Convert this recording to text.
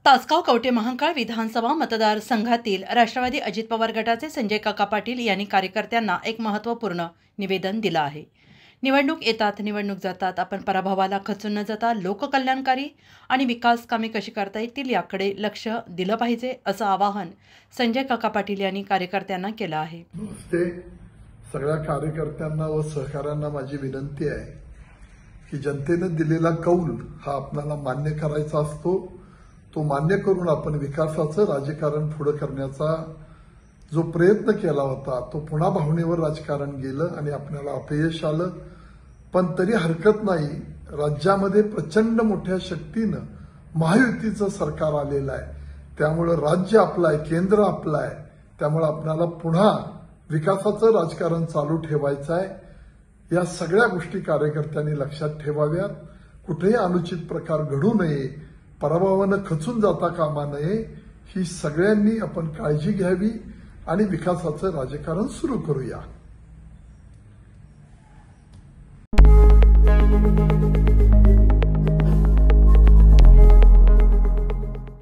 तासगाव कवठे महांकाळ विधानसभा मतदारसंघातील राष्ट्रवादी अजित पवार गटाचे संजय काका पाटील यांनी कार्यकर्त्यांना एक महत्त्वपूर्ण निवेदन दिलं आहे। निवडणूक येतात, निवडणूक जातात, आपण पराभवाला खचून न जाता लोककल्याणकारी आणि विकास कामे कशी करता येतील याकडे लक्ष दिलं पाहिजे, असं आवाहन संजय काका पाटील यांनी कार्यकर्त्यांना केलं आहे। नमस्ते सगळ्या कार्यकर्त्यांना व सहकाऱ्यांना माझी विनंती आहे की जनतेने दिलेला कौल हा आपल्याला मान्य करायचा असतो। तो मान्य करून आपण विकासाचं राजकारण पुढे करण्याचा जो प्रयत्न केला होता तो पुन्हा भावनेवर राजकारण गेलं आणि आपल्याला अपयश आलं। पण तरी हरकत नाही, राज्यामध्ये प्रचंड मोठ्या शक्तीनं महायुतीचं सरकार आलेलं आहे। त्यामुळे राज्य आपलं आहे, केंद्र आपलं आहे। त्यामुळे आपल्याला पुन्हा विकासाचं राजकारण चालू ठेवायचं आहे। या सगळ्या गोष्टी कार्यकर्त्यांनी लक्षात ठेवाव्यात। कुठेही अनुचित प्रकार घडू नये, पराभवानं खचून जाता कामा नये, ही सगळ्यांनी आपण काळजी घ्यावी आणि विकासाचं राजकारण सुरू करूया।